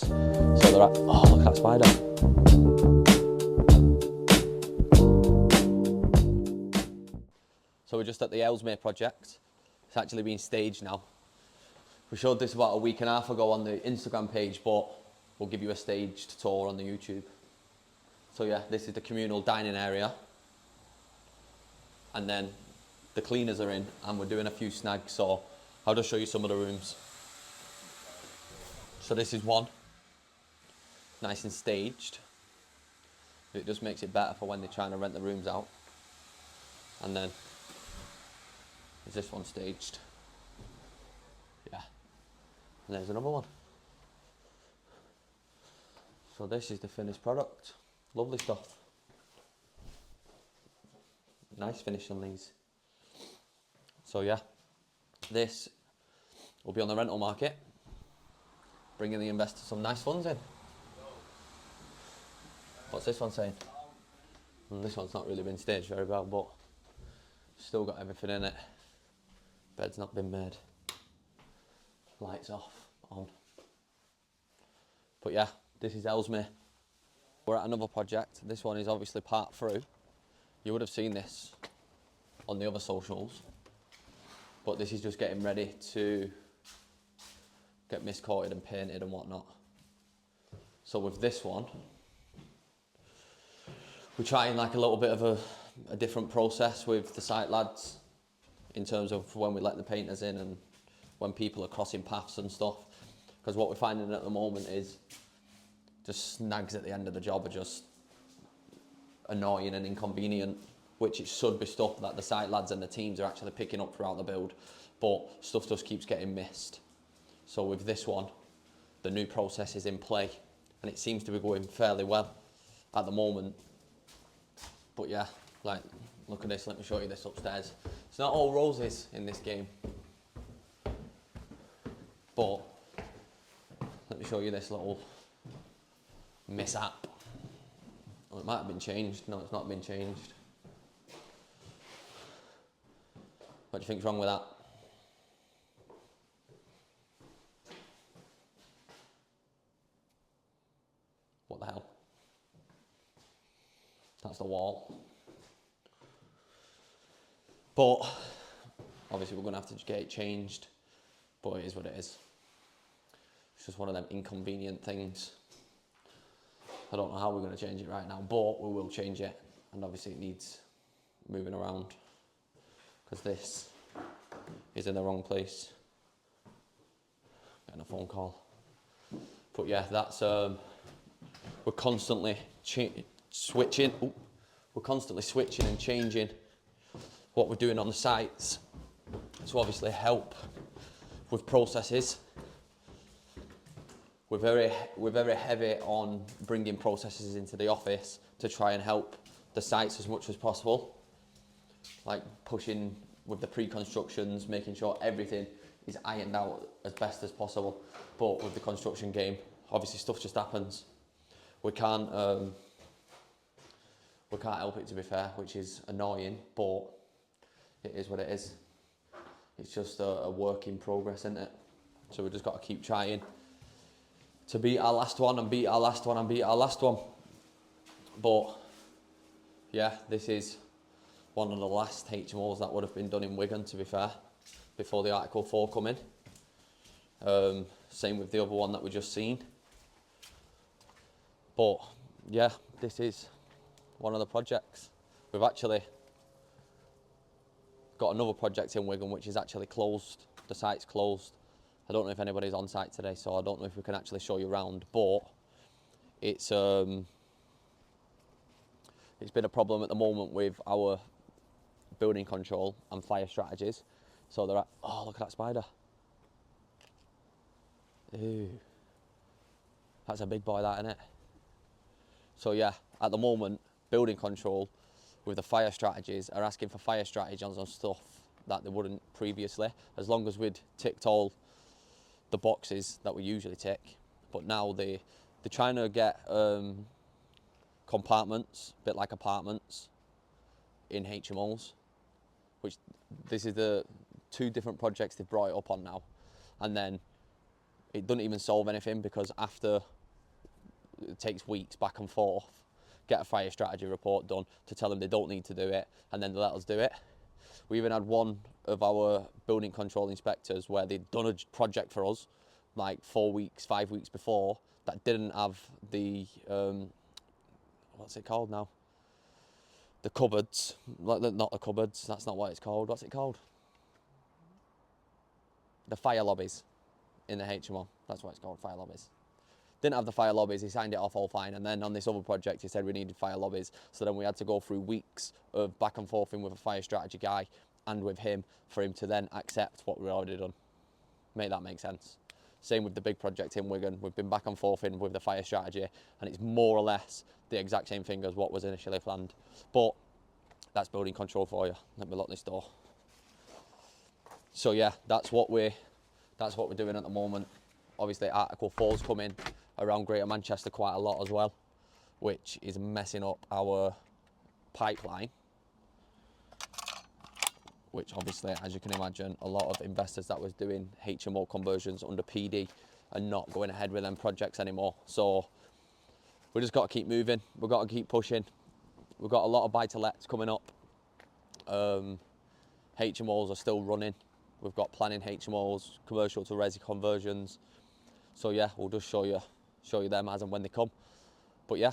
So they're like, oh, look at that spider. So we're just at the Ellesmere project. It's actually being staged now. We showed this about a week and a half ago on the Instagram page, but we'll give you a staged tour on the YouTube. So yeah, this is the communal dining area. And then the cleaners are in and we're doing a few snags, so I'll just show you some of the rooms. So this is one, nice and staged. It just makes it better for when they're trying to rent the rooms out. And then is this one staged? Yeah. And there's another one. So this is the finished product. Lovely stuff. Nice finish on these. So yeah, this will be on the rental market, bringing the investor some nice funds in. What's this one saying? Well, this one's not really been staged very well, but still got everything in it. Bed's not been made. Lights off, on. But yeah, this is Ellesmere. We're at another project. This one is obviously part through. You would have seen this on the other socials, but this is just getting ready to get miscoated and painted and whatnot. So with this one, we're trying like a little bit of a different process with the site lads in terms of when we let the painters in and when people are crossing paths and stuff. Because what we're finding at the moment is just snags at the end of the job are just annoying and inconvenient, which it should be stuff that the site lads and the teams are actually picking up throughout the build, but stuff just keeps getting missed. So with this one, the new process is in play and it seems to be going fairly well at the moment. But yeah, like, look at this, let me show you this upstairs. It's not all roses in this game, but let me show you this little mishap. Oh, it might have been changed. No, it's not been changed. What do you think's wrong with that? What the hell? That's the wall. But obviously we're going to have to get it changed, but it is what it is. It's just one of them inconvenient things. I don't know how we're going to change it right now, but we will change it. And obviously it needs moving around because this is in the wrong place. Getting a phone call. But yeah, that's we're constantly switching. Ooh, we're constantly switching and changing what we're doing on the sites to obviously help with processes. We're very heavy on bringing processes into the office to try and help the sites as much as possible. Like pushing with the pre-constructions, making sure everything is ironed out as best as possible. But with the construction game, obviously stuff just happens. We can't help it, to be fair, which is annoying, but it is what it is. It's just a work in progress, isn't it? So we've just got to keep trying to beat our last one and beat our last one and beat our last one. But yeah, this is one of the last HMOs that would have been done in Wigan, to be fair, before the Article 4 come in. Same with the other one that we just seen. But yeah, this is one of the projects. We've actually got another project in Wigan which is actually closed. The site's closed. I don't know if anybody's on site today, so I don't know if we can actually show you around, but it's been a problem at the moment with our building control and fire strategies. So they're like, oh, look at that spider. Ew. That's a big boy, that, isn't it? So yeah, at the moment, building control with the fire strategies are asking for fire strategies on stuff that they wouldn't previously, as long as we'd ticked all the boxes that we usually tick. But now they're trying to get compartments, a bit like apartments, in HMOs, which this is the two different projects they've brought it up on now. And then it doesn't even solve anything, because after it takes weeks back and forth, get a fire strategy report done to tell them they don't need to do it, and then they let us do it. We even had one of our building control inspectors where they'd done a project for us like 4 weeks, 5 weeks before, that didn't have the, what's it called now? The cupboards, not the cupboards, that's not what it's called. What's it called? The fire lobbies in the HMO, that's what it's called, fire lobbies. Didn't have the fire lobbies, he signed it off all fine, and then on this other project he said we needed fire lobbies, so then we had to go through weeks of back and forth in with a fire strategy guy and with him for him to then accept what we'd already done. Make that make sense? Same with the big project in Wigan, we've been back and forth in with the fire strategy, and it's more or less the exact same thing as what was initially planned. But that's building control for you. Let me lock this door. So yeah, that's what we're doing at the moment. Obviously Article 4's coming around Greater Manchester quite a lot as well, which is messing up our pipeline, which obviously, as you can imagine, a lot of investors that was doing HMO conversions under PD are not going ahead with them projects anymore. So we just got to keep moving, we've got to keep pushing. We've got a lot of buy-to-lets coming up. HMOs are still running. We've got planning HMOs, commercial to resi conversions. So yeah, we'll just show you them as and when they come. But yeah,